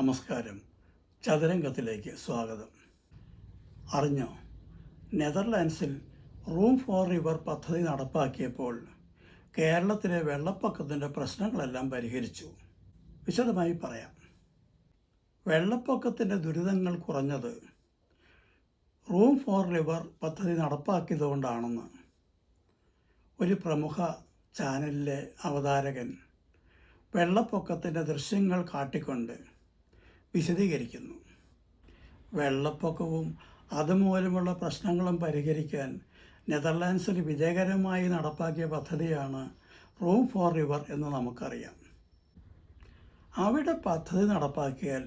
നമസ്കാരം. ചതുരംഗത്തിലേക്ക് സ്വാഗതം. അറിഞ്ഞോ, നെതർലാൻഡ്സിൽ റൂം ഫോർ റിവർ പദ്ധതി നടപ്പാക്കിയപ്പോൾ കേരളത്തിലെ വെള്ളപ്പൊക്കത്തിൻ്റെ പ്രശ്നങ്ങളെല്ലാം പരിഹരിച്ചു. വിശദമായി പറയാം. വെള്ളപ്പൊക്കത്തിൻ്റെ ദുരിതങ്ങൾ കുറഞ്ഞത് റൂം ഫോർ റിവർ പദ്ധതി നടപ്പാക്കിയതുകൊണ്ടാണെന്ന് ഒരു പ്രമുഖ ചാനലിലെ അവതാരകൻ വെള്ളപ്പൊക്കത്തിൻ്റെ ദൃശ്യങ്ങൾ കാട്ടിക്കൊണ്ട് വിശദീകരിക്കുന്നു. വെള്ളപ്പൊക്കവും അതുമൂലമുള്ള പ്രശ്നങ്ങളും പരിഹരിക്കാൻ നെതർലാൻഡ്സിൽ വിജയകരമായി നടപ്പാക്കിയ പദ്ധതിയാണ് റൂം ഫോർ റിവർ എന്ന് നമുക്കറിയാം. അവിടെ പദ്ധതി നടപ്പാക്കിയാൽ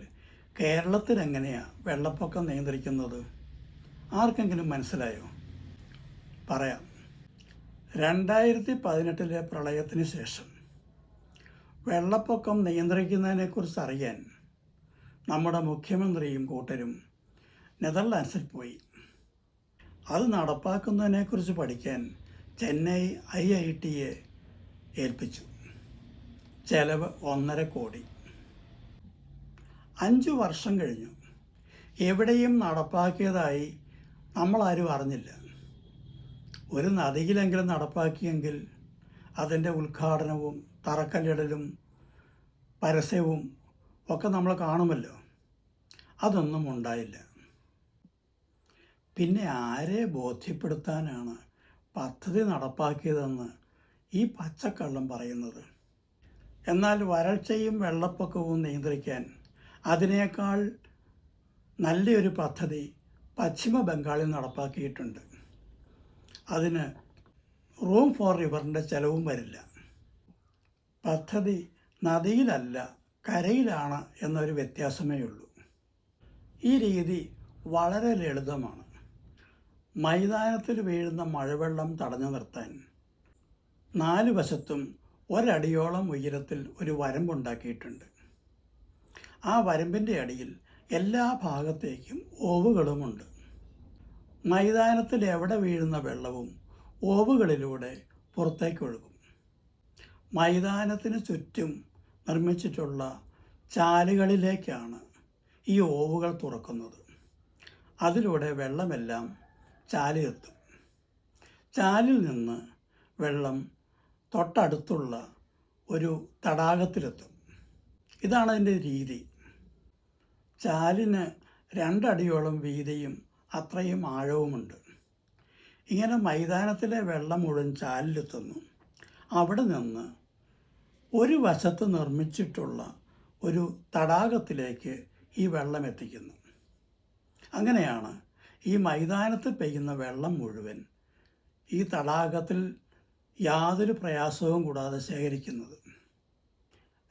കേരളത്തിൽ എങ്ങനെയാണ് വെള്ളപ്പൊക്കം നിയന്ത്രിക്കുന്നത്? ആർക്കെങ്കിലും മനസ്സിലായോ? പറയാം. 2018 പ്രളയത്തിന് ശേഷം വെള്ളപ്പൊക്കം നിയന്ത്രിക്കുന്നതിനെക്കുറിച്ച് അറിയാൻ നമ്മുടെ മുഖ്യമന്ത്രിയും കൂട്ടരും നെതർലാൻഡ്സിൽ പോയി. അത് നടപ്പാക്കുന്നതിനെക്കുറിച്ച് പഠിക്കാൻ ചെന്നൈ IITയെ ഏൽപ്പിച്ചു. ചെലവ് 1.5 കോടി. 5 വർഷം കഴിഞ്ഞു. എവിടെയും നടപ്പാക്കിയതായി നമ്മളാരും അറിഞ്ഞില്ല. ഒരു നദിയിലെങ്കിലും നടപ്പാക്കിയെങ്കിൽ അതിൻ്റെ ഉദ്ഘാടനവും തറക്കല്ലിടലും പരസ്യവും ഒക്കെ നമ്മൾ കാണുമല്ലോ. അതൊന്നും ഉണ്ടായില്ല. പിന്നെ ആരെ ബോധ്യപ്പെടുത്താനാണ് പദ്ധതി നടപ്പാക്കിയതെന്ന് ഈ പച്ചക്കള്ളം പറയുന്നത്? എന്നാൽ വരൾച്ചയും വെള്ളപ്പൊക്കവും നിയന്ത്രിക്കാൻ അതിനേക്കാൾ നല്ലൊരു പദ്ധതി പശ്ചിമ ബംഗാളിൽ നടപ്പാക്കിയിട്ടുണ്ട്. അതിന് റൂം ഫോർ റിവറിൻ്റെ ചെലവും വരില്ല. പദ്ധതി നദിയിലല്ല, കരയിലാണ് എന്നൊരു വ്യത്യാസമേ ഉള്ളൂ. ഈ രീതി വളരെ ലളിതമാണ്. മൈതാനത്തിൽ വീഴുന്ന മഴവെള്ളം തടഞ്ഞു നിർത്താൻ 4 വശത്തും 1 അടിയോളം ഉയരത്തിൽ ഒരു വരമ്പുണ്ടാക്കിയിട്ടുണ്ട്. ആ വരമ്പിൻ്റെ അടിയിൽ എല്ലാ ഭാഗത്തേക്കും ഓവുകളുമുണ്ട്. മൈതാനത്തിൽ എവിടെ വീഴുന്ന വെള്ളവും ഓവുകളിലൂടെ പുറത്തേക്കൊഴുകും. മൈതാനത്തിന് ചുറ്റും നിർമ്മിച്ചിട്ടുള്ള ചാലുകളിലേക്കാണ് ഈ ഓവുകൾ തുറക്കുന്നത്. അതിലൂടെ വെള്ളമെല്ലാം ചാലിലെത്തും. ചാലിൽ നിന്ന് വെള്ളം തൊട്ടടുത്തുള്ള ഒരു തടാകത്തിലെത്തും. ഇതാണ് അതിൻ്റെ രീതി. ചാലിന് 2 അടിയോളം വീതിയും അത്രയും ആഴവുമുണ്ട്. ഇങ്ങനെ മൈതാനത്തിലെ വെള്ളം മുഴുവൻ ചാലിലെത്തുന്നു. അവിടെ നിന്ന് ഒരു വശത്ത് നിർമ്മിച്ചിട്ടുള്ള ഒരു തടാകത്തിലേക്ക് ഈ വെള്ളം എത്തിക്കുന്നു. അങ്ങനെയാണ് ഈ മൈതാനത്ത് പെയ്യുന്ന വെള്ളം മുഴുവൻ ഈ തടാകത്തിൽ യാതൊരു പ്രയാസവും കൂടാതെ ശേഖരിക്കുന്നത്.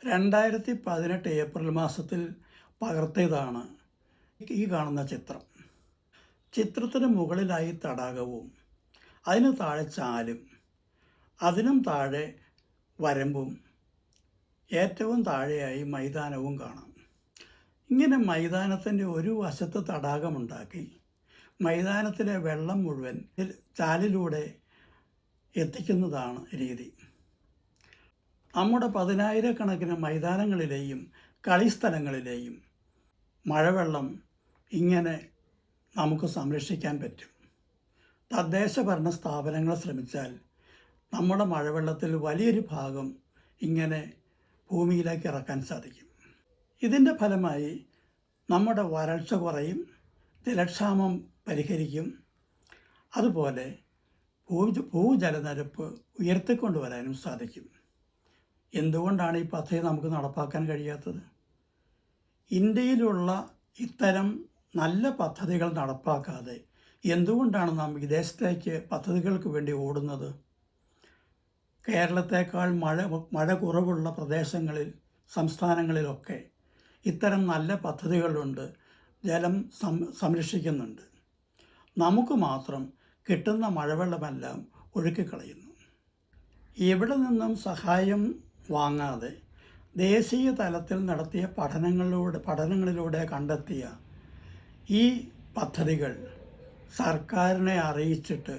2018 ഏപ്രിൽ മാസത്തിൽ പകർത്തിയതാണ് ഈ കാണുന്ന ചിത്രം. ചിത്രത്തിന് മുകളിലായി തടാകവും അതിന് താഴെ ചാലും, അതിനും താഴെ വരമ്പും, ഏറ്റവും താഴെയായി മൈതാനവും കാണാം. ഇങ്ങനെ മൈതാനത്തിൻ്റെ ഒരു വശത്ത് തടാകമുണ്ടാക്കി മൈതാനത്തിലെ വെള്ളം മുഴുവൻ ചാലിലൂടെ എത്തിക്കുന്നതാണ് രീതി. നമ്മുടെ 10,000-കണക്കിന് മൈതാനങ്ങളിലെയും കളിസ്ഥലങ്ങളിലെയും മഴവെള്ളം ഇങ്ങനെ നമുക്ക് സംരക്ഷിക്കാൻ പറ്റും. തദ്ദേശ ഭരണ സ്ഥാപനങ്ങൾ ശ്രമിച്ചാൽ നമ്മുടെ മഴവെള്ളത്തിൽ വലിയൊരു ഭാഗം ഇങ്ങനെ ഭൂമിയിലേക്ക് ഇറക്കാൻ സാധിക്കും. ഇതിൻ്റെ ഫലമായി നമ്മുടെ വരൾച്ച കുറയും, ജലക്ഷാമം പരിഹരിക്കും. അതുപോലെ ഭൂജലനിരപ്പ് ഉയർത്തിക്കൊണ്ടുവരാനും സാധിക്കും. എന്തുകൊണ്ടാണ് ഈ പദ്ധതി നമുക്ക് നടപ്പാക്കാൻ കഴിയാത്തത്? ഇന്ത്യയിലുള്ള ഇത്തരം നല്ല പദ്ധതികൾ നടപ്പാക്കാതെ എന്തുകൊണ്ടാണ് നാം വിദേശത്തേക്ക് പദ്ധതികൾക്ക് വേണ്ടി ഓടുന്നത്? കേരളത്തേക്കാൾ മഴ കുറവുള്ള പ്രദേശങ്ങളിൽ, സംസ്ഥാനങ്ങളിലൊക്കെ ഇത്തരം നല്ല പദ്ധതികളുണ്ട്, ജലം സംരക്ഷിക്കുന്നുണ്ട്. നമുക്ക് മാത്രം കിട്ടുന്ന മഴവെള്ളമെല്ലാം ഒഴുക്കിക്കളയുന്നു. ഇവിടെ നിന്നും സഹായം വാങ്ങാതെ ദേശീയ തലത്തിൽ നടത്തിയ പഠനങ്ങളിലൂടെ കണ്ടെത്തിയ ഈ പദ്ധതികൾ സർക്കാരിനെ അറിയിച്ചിട്ട്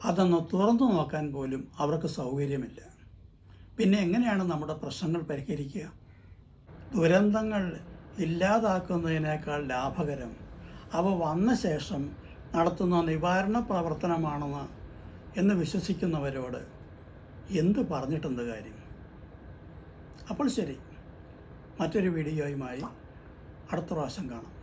അതൊന്ന് തുറന്നു നോക്കാൻ പോലും അവർക്ക് സൗകര്യമില്ല. പിന്നെ എങ്ങനെയാണ് നമ്മുടെ പ്രശ്നങ്ങൾ പരിഹരിക്കുക? ദുരന്തങ്ങൾ ഇല്ലാതാക്കുന്നതിനേക്കാൾ ലാഭകരം അവ വന്ന ശേഷം നടത്തുന്ന നിവാരണ പ്രവർത്തനമാണെന്ന് എന്ന് വിശ്വസിക്കുന്നവരോട് എന്ത് പറഞ്ഞിട്ടെന്ത് കാര്യം? അപ്പോൾ ശരി, മറ്റൊരു വീഡിയോയുമായി അടുത്ത പ്രാവശ്യം കാണാം.